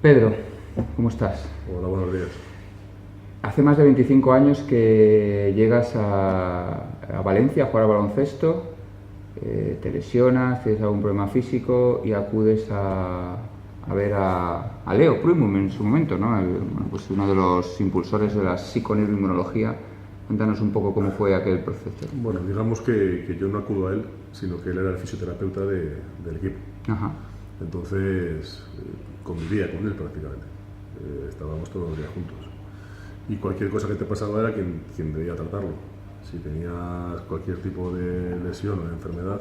Pedro, ¿cómo estás? Hola, buenos días. Hace más de 25 años que llegas a Valencia a jugar al baloncesto, te lesionas, tienes algún problema físico y acudes a ver a Leo Prümum en su momento, ¿no? Pues uno de los impulsores de la psiconeuroinmunología. Cuéntanos un poco cómo fue aquel proceso. Bueno, digamos que yo no acudo a él, sino que él era el fisioterapeuta del equipo. Ajá. Entonces, convivía con él prácticamente. Estábamos todos los días juntos. Y cualquier cosa que te pasaba era quien debía tratarlo. Si tenías cualquier tipo de lesión o de enfermedad,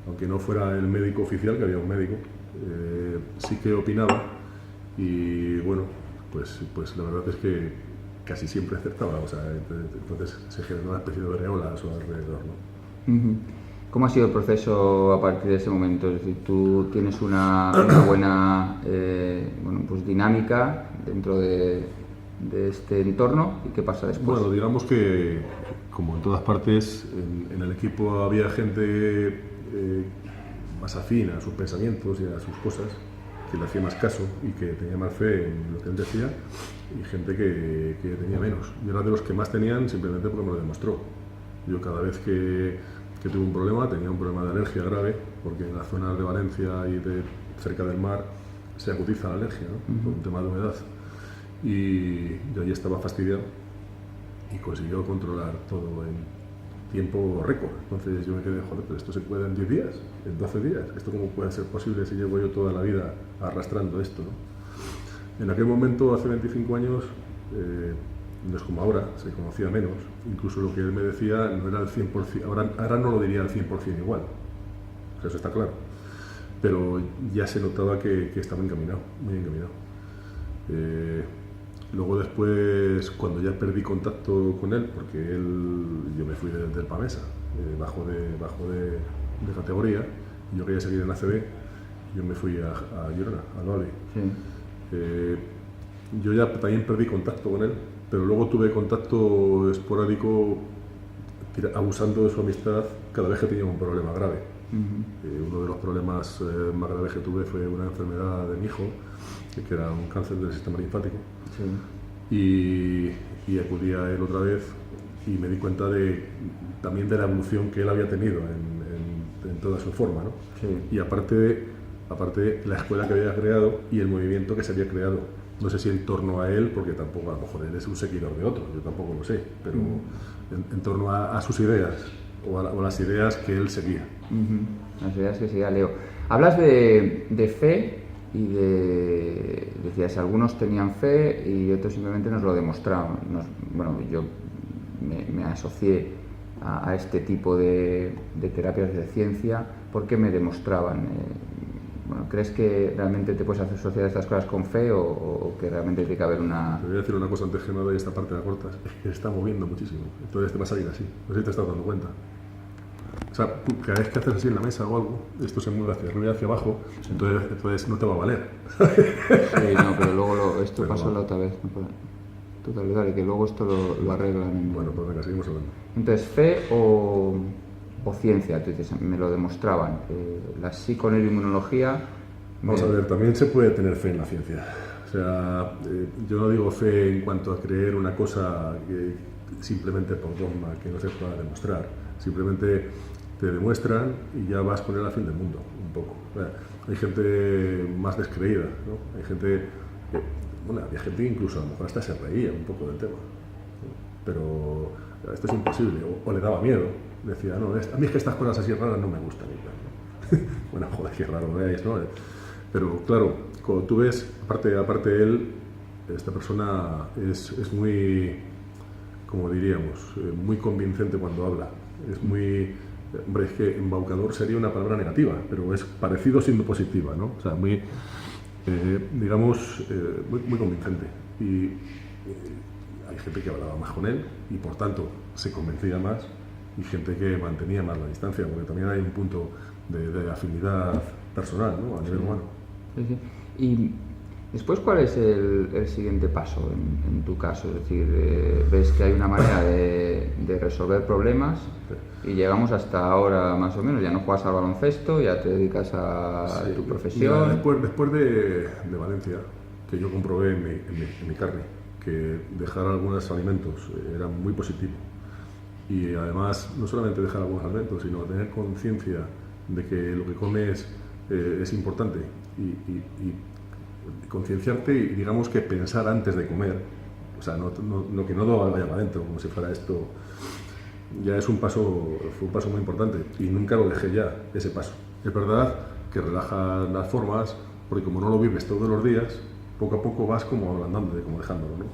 aunque no fuera el médico oficial, que había un médico, sí que opinaba. Y bueno, pues la verdad es que casi siempre acertaba. O sea, entonces se generó una especie de aureola a su alrededor, ¿no? ¿Cómo ha sido el proceso a partir de ese momento? Es decir, tú tienes una buena pues dinámica dentro de este entorno, ¿y qué pasa después? Bueno, digamos que, como en todas partes, en el equipo había gente más afín a sus pensamientos y a sus cosas, que le hacía más caso y que tenía más fe en lo que él decía, y gente que tenía menos. Yo era de los que más tenían simplemente porque me lo demostró. Yo cada vez que tuve un problema, tenía un problema de alergia grave, porque en las zonas de Valencia y cerca del mar se agudiza la alergia, ¿no? Por un tema de humedad. Y yo ya estaba fastidiado y consiguió controlar todo en tiempo récord. Entonces yo me quedé, joder, pero esto se puede en 10 días, en 12 días. ¿Esto cómo puede ser posible si llevo yo toda la vida arrastrando esto, ¿no? En aquel momento, hace 25 años, no es como ahora, se conocía menos. Incluso lo que él me decía no era al 100%, ahora no lo diría al 100% igual, o sea, eso está claro. Pero ya se notaba que estaba encaminado, muy encaminado. Luego después, cuando ya perdí contacto con él, porque yo me fui del Pamesa, bajo de categoría, y yo quería seguir en ACB, yo me fui a Girona, al Vale. Sí. Yo ya también perdí contacto con él, pero luego tuve contacto esporádico, abusando de su amistad cada vez que tenía un problema grave. Uno de los problemas más graves que tuve fue una enfermedad de mi hijo, que era un cáncer del sistema linfático. Sí. Y acudí a él otra vez y me di cuenta también de la evolución que él había tenido en toda su forma, ¿no? Sí. Y aparte la escuela que había creado y el movimiento que se había creado. No sé si en torno a él, porque tampoco, a lo mejor él es un seguidor de otro, yo tampoco lo sé, pero en torno a sus ideas o a las ideas que él seguía. Las ideas que seguía Leo. Hablas de fe y decías, algunos tenían fe y otros simplemente nos lo demostraban. Bueno, yo me asocié a este tipo de terapias de ciencia porque me demostraban. Bueno, ¿crees que realmente te puedes asociar a estas cosas con fe o que realmente tiene que haber una...? Te voy a decir una cosa antes que nada, y esta parte la cortas, es que se está moviendo muchísimo, entonces te va a salir así, no sé si te estás dando cuenta. O sea, cada vez que haces así en la mesa o algo, esto se mueve hacia arriba y hacia abajo, sí. entonces no te va a valer. Sí, no, pero luego esto pasó la otra vez. Total, que luego esto lo arreglan. Bueno, pues venga, seguimos hablando. Entonces, ¿fe o ciencia? Tú dices, me lo demostraban. La psiconeuroinmunología... Vamos a ver, también se puede tener fe en la ciencia. O sea, yo no digo fe en cuanto a creer una cosa simplemente por dogma, que no se pueda demostrar. Simplemente te demuestran y ya vas con él al fin del mundo, un poco. O sea, hay gente más descreída, ¿no? Hay gente, había gente que incluso a lo mejor hasta se reía un poco del tema, ¿no? Pero esto es imposible, o le daba miedo. Decía, no, a mí es que estas cosas así raras no me gustan. ¿No? Bueno, joder, qué raro veáis, ¿no? Pero claro, cuando tú ves, aparte de él, esta persona es muy, como diríamos, muy convincente cuando habla. Es muy, hombre, es que embaucador sería una palabra negativa, pero es parecido siendo positiva, ¿no? O sea, muy, digamos, muy convincente. Y hay gente que hablaba más con él y por tanto se convencía más, y gente que mantenía más la distancia, porque también hay un punto de afinidad personal, ¿no? A nivel humano. Sí, sí. Y Después, ¿cuál es el siguiente paso en tu caso? Es decir, ves que hay una manera de resolver problemas y llegamos hasta ahora más o menos. Ya no juegas al baloncesto, ya te dedicas a tu profesión. Mira, después de Valencia, que yo comprobé en mi carne que dejar algunos alimentos era muy positivo. Y además, no solamente dejar algunos alimentos, sino tener conciencia de que lo que comes es importante y concienciarte y digamos que pensar antes de comer, o sea, no que no lo vaya para adentro, como si fuera esto, ya fue un paso muy importante y nunca lo dejé ya, ese paso. Es verdad que relaja las formas, porque como no lo vives todos los días, poco a poco vas como ablandándote, como dejándolo, ¿no?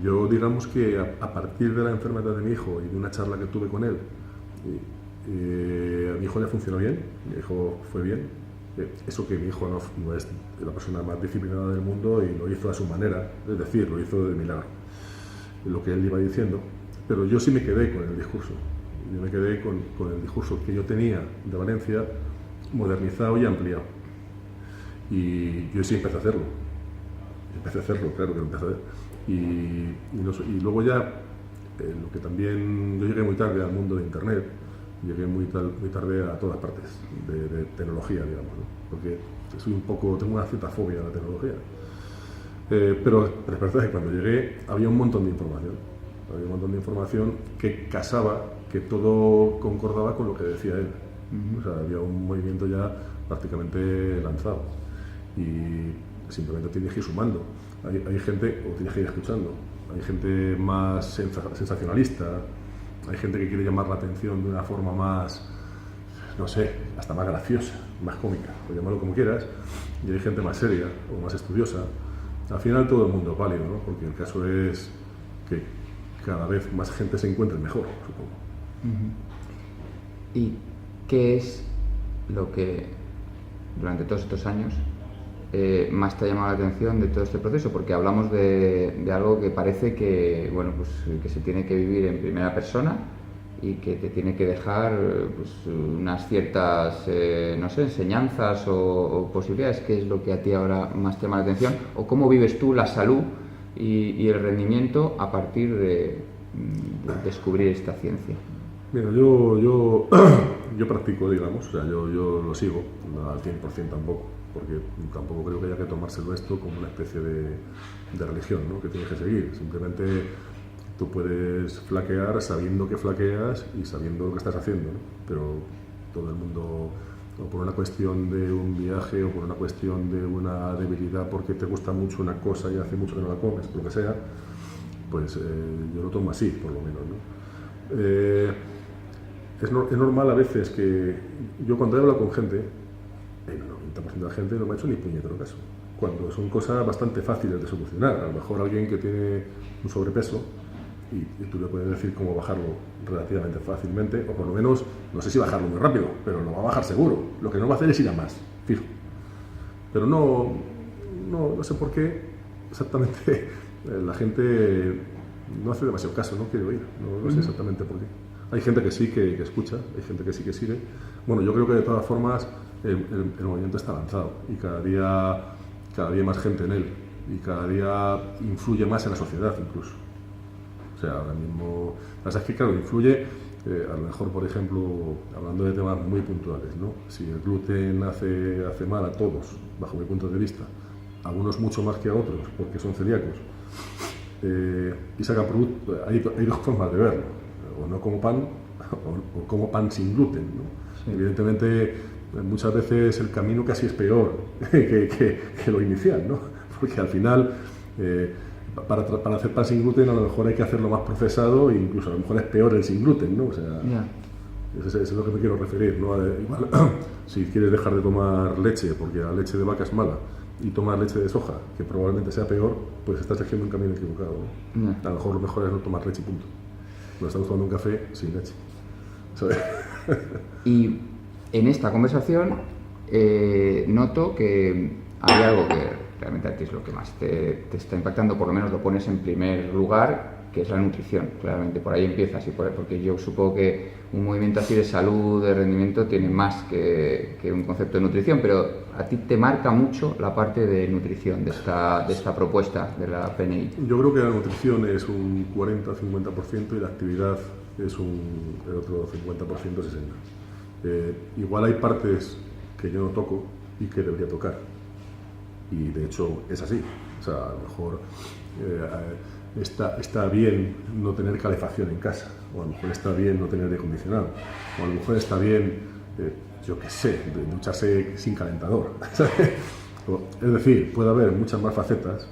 Yo digamos que a partir de la enfermedad de mi hijo y de una charla que tuve con él, a mi hijo le funcionó bien, mi hijo fue bien. Eso que mi hijo no es la persona más disciplinada del mundo y lo hizo a su manera, es decir, lo hizo de milagro, lo que él iba diciendo, pero yo sí me quedé con el discurso. Yo me quedé con el discurso que yo tenía de Valencia modernizado y ampliado. Y yo sí empecé a hacerlo. Claro que lo empecé a hacer. Y luego ya, lo que también, yo llegué muy tarde al mundo de Internet, llegué muy tarde a todas partes de tecnología, digamos, ¿no? Porque tengo una cierta fobia a la tecnología. Pero es verdad que cuando llegué había un montón de información, que casaba, que todo concordaba con lo que decía él. O sea, había un movimiento ya prácticamente lanzado y simplemente tienes que ir sumando. Hay gente, o tienes que ir escuchando, hay gente más sensacionalista, hay gente que quiere llamar la atención de una forma más, no sé, hasta más graciosa, más cómica, o llamarlo como quieras, y hay gente más seria o más estudiosa. Al final todo el mundo es válido, ¿no? Porque el caso es que cada vez más gente se encuentre mejor, supongo. ¿Y qué es lo que durante todos estos años más te ha llamado la atención de todo este proceso? Porque hablamos de algo que parece que, bueno, pues, que se tiene que vivir en primera persona y que te tiene que dejar pues, unas ciertas, no sé, enseñanzas o posibilidades. ¿Qué es lo que a ti ahora más te llama la atención? ¿O cómo vives tú la salud y el rendimiento a partir de descubrir esta ciencia? Mira, yo practico, digamos, o sea, yo lo sigo, no al 100% tampoco, porque tampoco creo que haya que tomárselo esto como una especie de religión, ¿no? Que tienes que seguir. Simplemente tú puedes flaquear sabiendo que flaqueas y sabiendo lo que estás haciendo, ¿no? Pero todo el mundo, o por una cuestión de un viaje o por una cuestión de una debilidad porque te gusta mucho una cosa y hace mucho que no la comes, lo que sea, pues yo lo tomo así, por lo menos, ¿no? Es normal a veces que yo cuando he hablado con gente, el 90% de la gente no me ha hecho ni puñetero caso, cuando son cosas bastante fáciles de solucionar. A lo mejor alguien que tiene un sobrepeso y tú le puedes decir cómo bajarlo relativamente fácilmente, o por lo menos, no sé si bajarlo muy rápido, pero lo va a bajar seguro. Lo que no va a hacer es ir a más, fijo. Pero no sé por qué exactamente la gente no hace demasiado caso, no quiere oír, no sé exactamente por qué. Hay gente que sí que escucha, hay gente que sí que sigue. Bueno, yo creo que de todas formas el movimiento está lanzado y cada día hay más gente en él y cada día influye más en la sociedad incluso. O sea, ahora mismo, la verdad es que claro, influye, a lo mejor por ejemplo, hablando de temas muy puntuales, ¿no? Si el gluten hace mal a todos, bajo mi punto de vista, algunos mucho más que a otros porque son celíacos, y sacan productos, hay dos formas de verlo. O no como pan, o como pan sin gluten, ¿no? Sí. Evidentemente, muchas veces el camino casi es peor que lo inicial, ¿no? Porque al final, para hacer pan sin gluten, a lo mejor hay que hacerlo más procesado e incluso a lo mejor es peor el sin gluten, ¿no? O sea, eso es lo que me quiero referir, ¿no? Igual, si quieres dejar de tomar leche porque la leche de vaca es mala y tomar leche de soja, que probablemente sea peor, pues estás haciendo un camino equivocado, ¿no? A lo mejor es no tomar leche y punto. No estamos tomando un café sin leche, ¿sabes? Y en esta conversación noto que hay algo que realmente a ti es lo que más te está impactando, por lo menos lo pones en primer lugar, que es la nutrición, claramente. Por ahí empieza, porque yo supongo que un movimiento así de salud, de rendimiento, tiene más que un concepto de nutrición, pero a ti te marca mucho la parte de nutrición de esta propuesta de la PNI. Yo creo que la nutrición es un 40-50% y la actividad es el otro 50%, 60%. Igual hay partes que yo no toco y que debería tocar. Y de hecho es así. O sea, a lo mejor está bien no tener calefacción en casa, o a lo mejor está bien no tener aire acondicionado, o a lo mejor está bien, yo qué sé, ducharse sin calentador. Es decir, puede haber muchas más facetas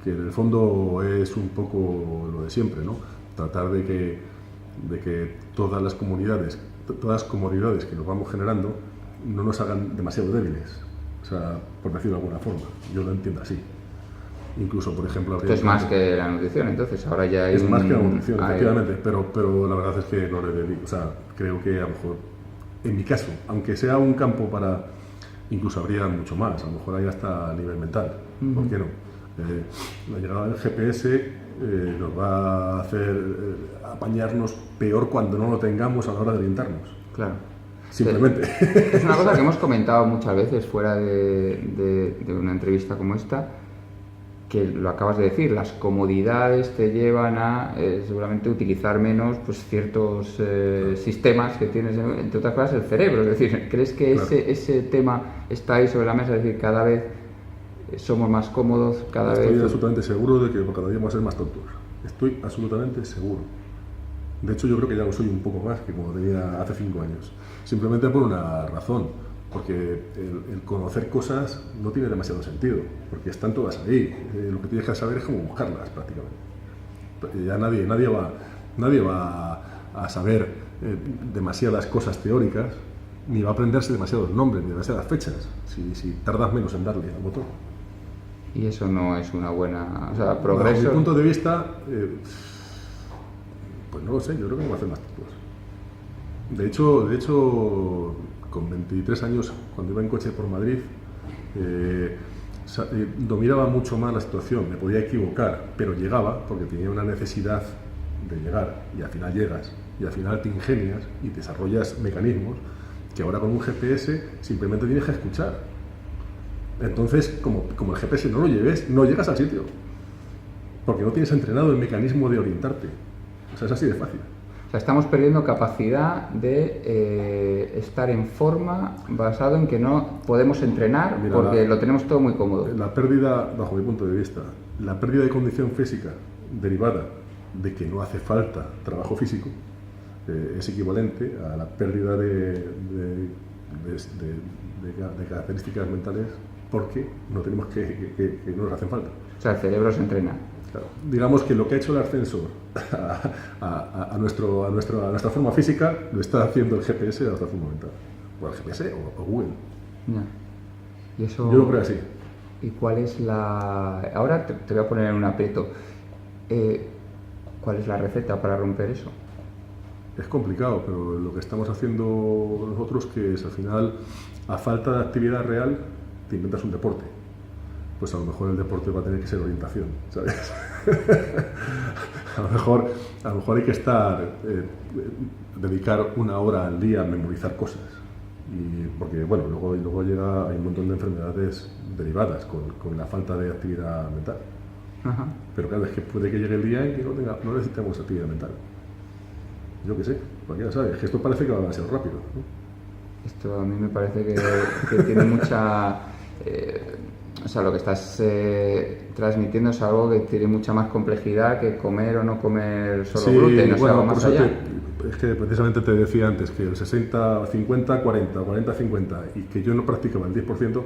que en el fondo es un poco lo de siempre, ¿no? Tratar de que todas las comodidades que nos vamos generando no nos hagan demasiado débiles, o sea, por decirlo de alguna forma. Yo lo entiendo así. Incluso, por ejemplo... Esto es más que la nutrición, entonces, ahora ya hay... Es más que la nutrición, efectivamente, pero la verdad es que no le dedico. O sea, creo que a lo mejor, en mi caso, aunque sea un campo para... Incluso habría mucho más, a lo mejor hay hasta a nivel mental, ¿por qué no? La llegada del GPS nos va a hacer apañarnos peor cuando no lo tengamos a la hora de orientarnos. Claro. Simplemente. Es una cosa que hemos comentado muchas veces fuera de una entrevista como esta, que lo acabas de decir, las comodidades te llevan a seguramente utilizar menos pues ciertos sistemas que tienes, entre otras cosas el cerebro. Es decir, ¿crees que claro, ese tema está ahí sobre la mesa? Es decir, cada vez somos más cómodos, Estoy absolutamente seguro de que cada día vamos a ser más tontos. Estoy absolutamente seguro. De hecho, yo creo que ya lo soy un poco más que como tenía hace 5 años. Simplemente por una razón. Porque el conocer cosas no tiene demasiado sentido, porque están todas ahí. Lo que tienes que saber es cómo buscarlas, prácticamente. Ya nadie va a saber demasiadas cosas teóricas, ni va a aprenderse demasiados nombres, ni demasiadas fechas, si tardas menos en darle al botón. Y eso no es una buena... O sea, progreso... Desde mi punto de vista, pues no lo sé, yo creo que no va a hacer más tontos. De hecho, con 23 años, cuando iba en coche por Madrid, dominaba mucho más la situación, me podía equivocar, pero llegaba porque tenía una necesidad de llegar, y al final llegas, y al final te ingenias y desarrollas mecanismos que ahora con un GPS simplemente tienes que escuchar. Entonces, como el GPS no lo lleves, no llegas al sitio, porque no tienes entrenado el mecanismo de orientarte. O sea, es así de fácil. O sea, estamos perdiendo capacidad de estar en forma basado en que no podemos entrenar. Mira, porque lo tenemos todo muy cómodo. La pérdida, bajo mi punto de vista, la pérdida de condición física derivada de que no hace falta trabajo físico es equivalente a la pérdida de características mentales porque no tenemos que no nos hacen falta. O sea, el cerebro se entrena. Claro. Digamos que lo que ha hecho el ascensor a nuestra forma física lo está haciendo el GPS a nuestra forma mental. O el GPS o Google. Ya. Y eso, yo lo creo así. ¿Y cuál es la...? Ahora te voy a poner en un aprieto. ¿Cuál es la receta para romper eso? Es complicado, pero lo que estamos haciendo nosotros que es al final, a falta de actividad real, te inventas un deporte. Pues a lo mejor el deporte va a tener que ser orientación, ¿sabes? a lo mejor hay que dedicar 1 hora al día a memorizar cosas. Porque bueno, luego hay un montón de enfermedades derivadas con la falta de actividad mental. Ajá. Pero claro, es que puede que llegue el día en que no necesitemos actividad mental. Yo qué sé, cualquiera sabe, es que esto parece que va demasiado rápido, ¿no? Esto a mí me parece que tiene mucha... o sea, lo que estás transmitiendo es algo que tiene mucha más complejidad que comer o no comer solo gluten, o sea, va más allá. Es que precisamente te decía antes que el 60-50, 40, 40-50 y que yo no practicaba el 10%,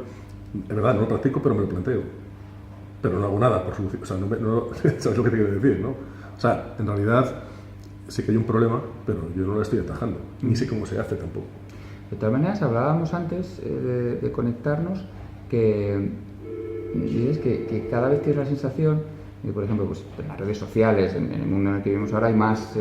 es verdad, no lo practico, pero me lo planteo. Pero no hago nada por solución, o sea, ¿sabes lo que te quiero decir, no? O sea, en realidad sé que hay un problema, pero yo no lo estoy atajando, ni sé cómo se hace tampoco. De todas maneras, hablábamos antes de conectarnos que dices que cada vez tienes la sensación de, por ejemplo, pues, en las redes sociales, en el mundo en el que vivimos ahora, hay más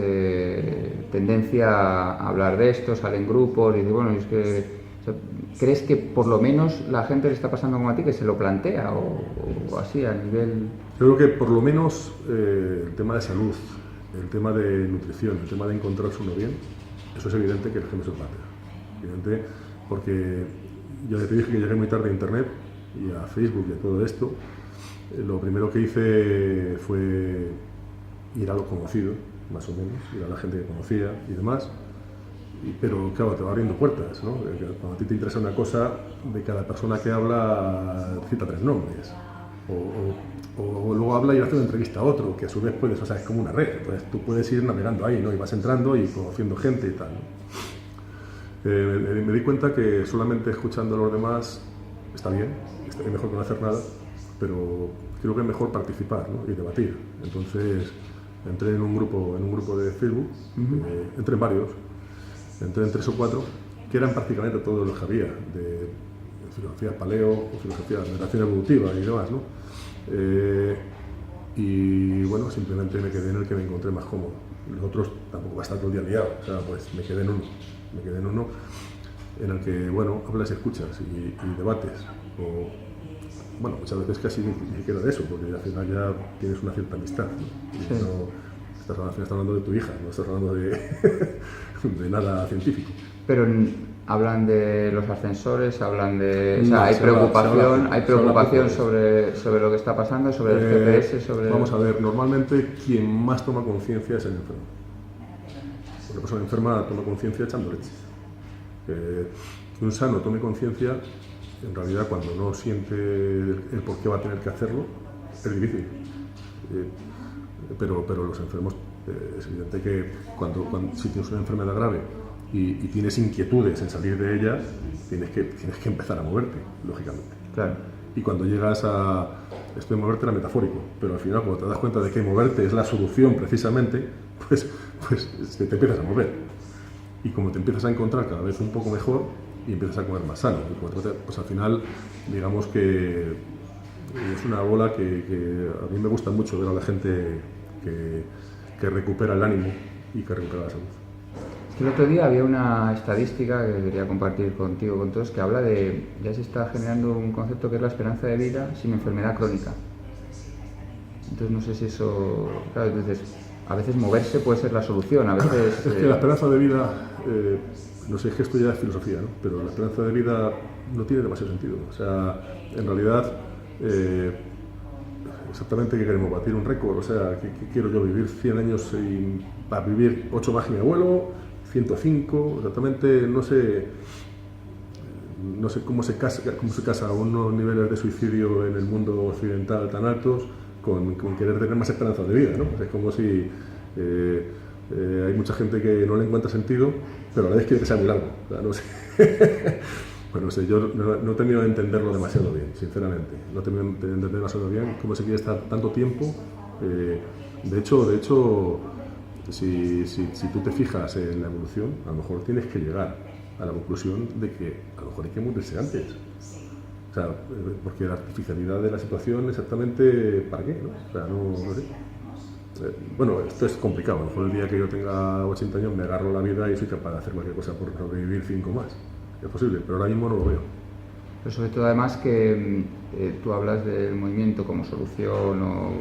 tendencia a hablar de esto, salen grupos y dices, bueno, es que o sea, ¿crees que por lo menos la gente le está pasando como a ti, que se lo plantea o así a nivel...? Yo creo que por lo menos el tema de salud, el tema de nutrición, el tema de encontrarse uno bien, eso es evidente que la gente se lo plantea. Evidente porque yo ya te dije que llegué muy tarde a Internet y a Facebook y a todo esto. Lo primero que hice fue ir a lo conocido, más o menos, ir a la gente que conocía y demás. Pero claro, te va abriendo puertas, ¿no? Cuando a ti te interesa una cosa, de cada persona que habla cita 3 nombres. O luego habla y hace una entrevista a otro, que a su vez puedes, o sea, es como una red. Entonces tú puedes ir navegando ahí, ¿no? Y vas entrando y conociendo gente y tal, ¿no? Me di cuenta que solamente escuchando a los demás está bien, es mejor que no hacer nada, pero creo que es mejor participar, ¿no? Y debatir. Entonces entré en un grupo de Facebook, entré en varios, entré en 3 o 4, que eran prácticamente todos los que había, de filosofía paleo, filosofía de meditación evolutiva y demás, ¿no? Y bueno, simplemente me quedé en el que me encontré más cómodo. Los otros tampoco va a estar todo el día liado, o sea, pues me quedé en uno en el que, bueno, hablas y escuchas y debates. O, bueno, muchas veces casi ni queda de eso, porque al final ya tienes una cierta amistad, ¿no? Y Sí. no, estás hablando de tu hija, no estás hablando de, de nada científico. Pero hablan de los ascensores, hablan de... O sea, No, hay se habla preocupación poco sobre lo que está pasando, sobre el GPS, sobre... Vamos a ver, normalmente quien más toma conciencia es el enfermo. Una persona enferma toma conciencia echando leche. Que un sano tome conciencia, en realidad cuando no siente el por qué va a tener que hacerlo, es difícil. Pero los enfermos, es evidente que si tienes una enfermedad grave y tienes inquietudes en salir de ella, tienes que empezar a moverte, lógicamente. Claro. Y cuando llegas a... Esto de moverte era metafórico, pero al final cuando te das cuenta de que moverte es la solución precisamente, pues te empiezas a mover. Y como te empiezas a encontrar cada vez un poco mejor y empiezas a comer más sano, pues al final digamos que es una bola que a mí me gusta mucho ver a la gente que recupera el ánimo y que recupera la salud. El otro día había una estadística que quería compartir contigo, con todos, que habla de, ya se está generando un concepto que es la esperanza de vida sin enfermedad crónica. Entonces no sé si eso, claro, entonces a veces moverse puede ser la solución, a veces... Es que la esperanza de vida, no sé, es que esto ya es filosofía, ¿no? Pero la esperanza de vida no tiene demasiado sentido. O sea, en realidad, exactamente qué queremos, batir un récord, o sea, ¿qué quiero yo? ¿Vivir 100 años para vivir 8 más que mi abuelo? 105, exactamente, no sé cómo se casa a unos niveles de suicidio en el mundo occidental tan altos con querer tener más esperanza de vida, ¿no? Es como si hay mucha gente que no le encuentra sentido, pero a la vez quiere que sea muy largo, o sea, no sé. Bueno, no sé, yo no he terminado de entenderlo demasiado bien, sinceramente. No he terminado de entender demasiado bien cómo se quiere estar tanto tiempo. De hecho, si tú te fijas en la evolución, a lo mejor tienes que llegar a la conclusión de que a lo mejor hay que morirse antes. O sea, porque la artificialidad de la situación, exactamente, ¿para qué? ¿No? O sea, no sé. Bueno, esto es complicado. A lo mejor el día que yo tenga 80 años me agarro la vida y soy capaz de hacer cualquier cosa por sobrevivir 5 más. Es posible, pero ahora mismo no lo veo. Pero sobre todo además que tú hablas del movimiento como solución o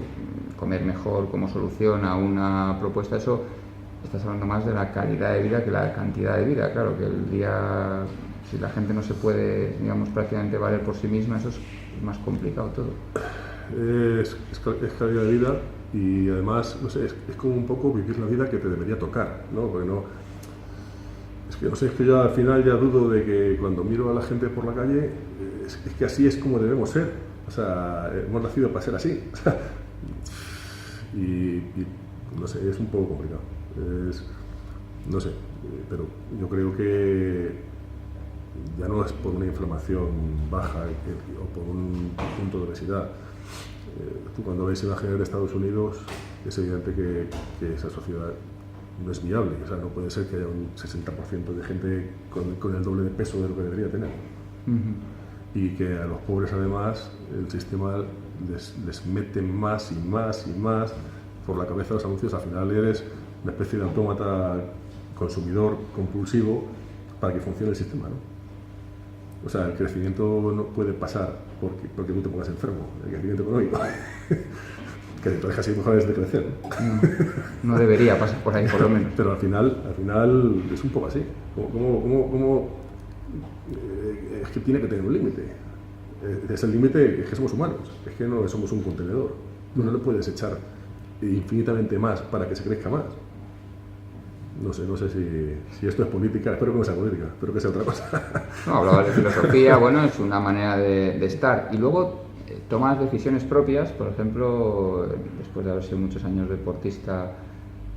comer mejor como solución a una propuesta, eso estás hablando más de la calidad de vida que la cantidad de vida. Claro que el día, si la gente no se puede, digamos, prácticamente valer por sí misma, eso es más complicado todo. Es calidad de vida y además, no sé, es como un poco vivir la vida que te debería tocar, ¿no? Porque no... Es que no sé, es que yo al final ya dudo de que cuando miro a la gente por la calle, es que así es como debemos ser. O sea, hemos nacido para ser así. y no sé, es un poco complicado. No sé, pero yo creo que ya no es por una inflamación baja o por un punto de obesidad. Tú cuando ves imágenes de Estados Unidos, es evidente que esa sociedad no es viable, o sea, no puede ser que haya un 60% de gente con el doble de peso de lo que debería tener. Y que a los pobres además el sistema les mete más y más y más por la cabeza los anuncios. Al final eres una especie de autómata consumidor compulsivo para que funcione el sistema, ¿no? O sea, el crecimiento no puede pasar porque tú te pongas enfermo, el crecimiento económico. Que te dejas así mejor de crecer. No debería pasar por ahí, por lo menos. Pero al final es un poco así. Es que tiene que tener un límite. Es el límite, es que somos humanos, es que no somos un contenedor. Tú no le puedes echar infinitamente más para que se crezca más. No sé si esto es política, espero que no sea política, espero que sea otra cosa. No, hablaba de filosofía, bueno, es una manera de estar. Y luego tomas decisiones propias, por ejemplo, después de haber sido muchos años deportista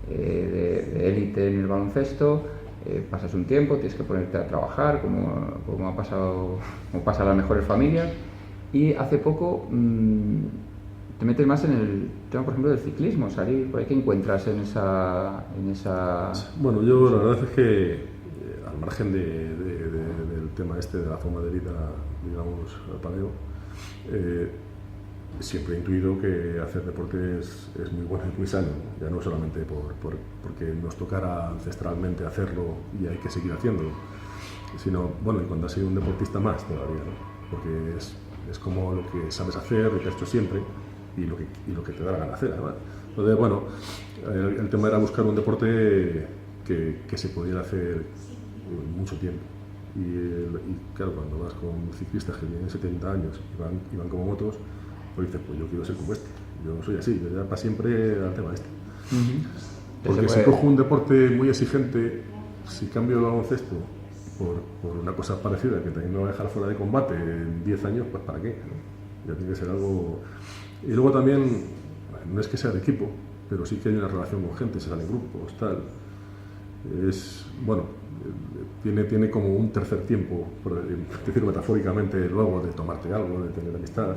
de élite en el baloncesto, pasas un tiempo, tienes que ponerte a trabajar, como ha pasado, como pasa a las mejores familias, y hace poco te metes más en el tema, por ejemplo, del ciclismo, salir por ahí. ¿Qué encuentras en esa...? Bueno, yo la verdad es que al margen del tema este de la forma de vida, digamos, paleo, siempre he intuido que hacer deporte es muy bueno, es muy sano, ya no solamente porque nos tocara ancestralmente hacerlo y hay que seguir haciéndolo, sino, bueno, y cuando has sido un deportista más todavía, ¿no? Porque es como lo que sabes hacer, lo que has hecho siempre y lo que te da la gana hacer, además. Entonces, bueno, el tema era buscar un deporte que se pudiera hacer mucho tiempo. Y claro, cuando vas con ciclistas que tienen 70 años y van como motos, pues dices, pues yo quiero ser como este, yo soy así, yo ya para siempre al tema este. Porque si cojo un deporte muy exigente, si cambio el baloncesto por una cosa parecida que también me va a dejar fuera de combate en 10 años, pues ¿para qué? Ya tiene que ser algo... Y luego también, no es que sea de equipo, pero sí que hay una relación con gente, se salen grupos, tal. Es, bueno, tiene como un tercer tiempo, por decirlo metafóricamente, luego de tomarte algo, de tener amistad.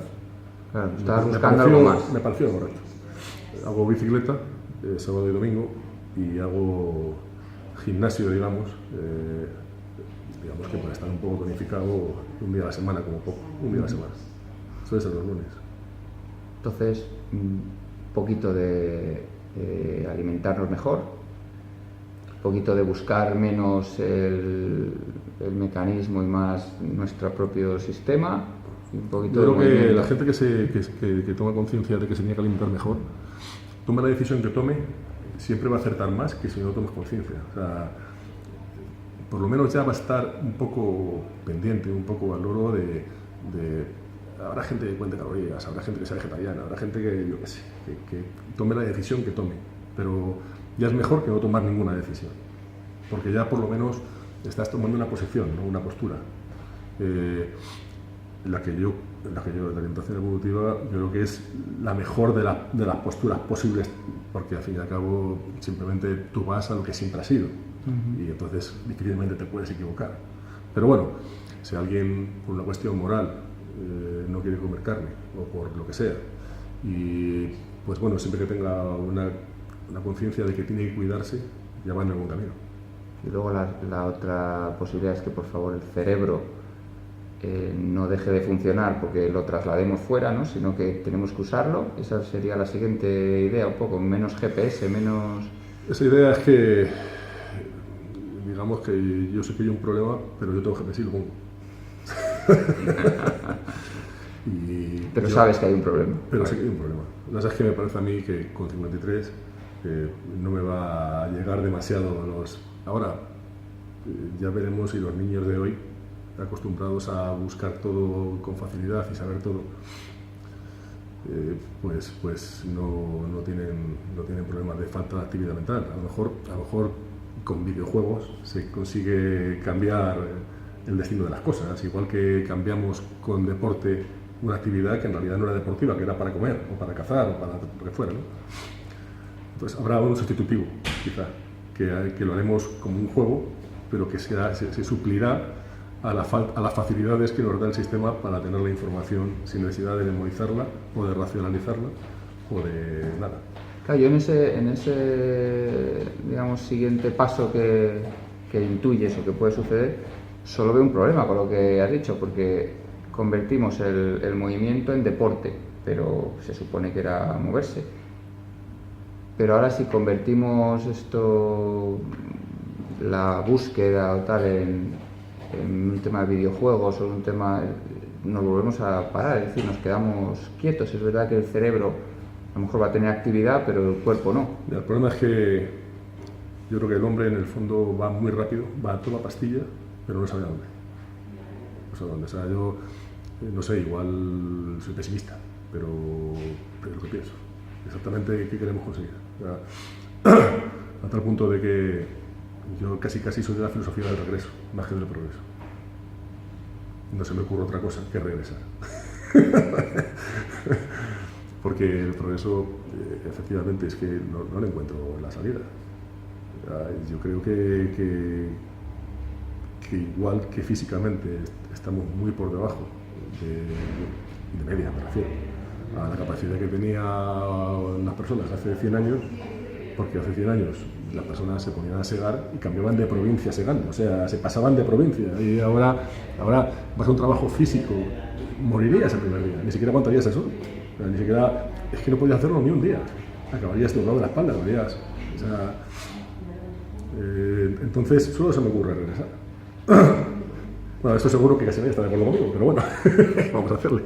Claro, estás buscando algo más. Me pareció correcto. Hago bicicleta, sábado y domingo, y hago gimnasio, digamos que para estar un poco tonificado, un día a la semana como poco, un día a la semana. Suele ser los lunes. Entonces, un poquito de alimentarnos mejor, un poquito de buscar menos el mecanismo y más nuestro propio sistema. Y un poquito Yo creo que la gente que toma conciencia de que se tiene que alimentar mejor, toma la decisión que tome, siempre va a acertar más que si no tomas conciencia. O sea, por lo menos ya va a estar un poco pendiente, un poco al loro de habrá gente que cuente calorías, habrá gente que sea vegetariana, habrá gente que tome la decisión que tome, pero ya es mejor que no tomar ninguna decisión, porque ya por lo menos estás tomando una posición, ¿no? Una postura. La orientación evolutiva, yo creo que es la mejor de las posturas posibles, porque al fin y al cabo simplemente tú vas a lo que siempre has sido, y entonces difícilmente te puedes equivocar. Pero bueno, si alguien por una cuestión moral no quiere comer carne o por lo que sea, y pues bueno, siempre que tenga una conciencia de que tiene que cuidarse, ya va en el buen camino. Y luego la otra posibilidad es que por favor el cerebro no deje de funcionar porque lo traslademos fuera, ¿no? Sino que tenemos que usarlo. Esa sería la siguiente idea, un poco menos GPS, menos... Esa idea es que, digamos que yo sé que hay un problema, pero yo tengo GPS y lo pongo. Pero sabes que hay un problema. Pero sé que hay un problema. La verdad es que me parece a mí que con 53 no me va a llegar demasiado los... Ahora, ya veremos si los niños de hoy, acostumbrados a buscar todo con facilidad y saber todo, pues no tienen problemas de falta de actividad mental. A lo mejor con videojuegos se consigue cambiar el destino de las cosas, igual que cambiamos con deporte una actividad que en realidad no era deportiva, que era para comer o para cazar o para lo que fuera, ¿no? Entonces habrá un sustitutivo, quizá, que lo haremos como un juego, pero que se suplirá a las facilidades que nos da el sistema para tener la información sin necesidad de memorizarla o de racionalizarla o de nada. Claro, yo en ese digamos, siguiente paso que intuyes o que puede suceder, solo veo un problema con lo que has dicho, porque convertimos el movimiento en deporte, pero se supone que era moverse. Pero ahora si convertimos esto, la búsqueda o tal, en un tema de videojuegos o en un tema, nos volvemos a parar, es decir, nos quedamos quietos. Es verdad que el cerebro a lo mejor va a tener actividad, pero el cuerpo no. El problema es que yo creo que el hombre en el fondo va muy rápido, va a toda pastilla, pero no sabe a dónde. No sabe a dónde. O sea, yo no sé, igual soy pesimista, pero es lo que pienso. Exactamente qué queremos conseguir. O sea, a tal punto de que yo casi soy de la filosofía del regreso, más que del progreso. No se me ocurre otra cosa que regresar. Porque el progreso, efectivamente, es que no le encuentro la salida. Yo creo que igual que físicamente estamos muy por debajo de media, me refiero, a la capacidad que tenían las personas hace 100 años, porque hace 100 años las personas se ponían a segar y cambiaban de provincia segando, o sea, se pasaban de provincia, y ahora vas a un trabajo físico, morirías el primer día, ni siquiera aguantarías eso, o sea, ni siquiera, es que no podías hacerlo ni un día, acabarías doblado de la espalda, acabarías, o sea, entonces solo se me ocurre regresar. Bueno, esto seguro que casi nadie está de acuerdo conmigo, pero bueno, vamos a hacerle.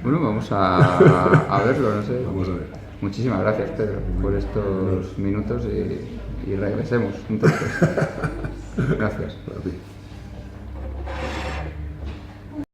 Bueno, vamos a verlo, no sé. Vamos a ver. Muchísimas gracias, Pedro, por estos minutos y regresemos entonces. Gracias. A ti.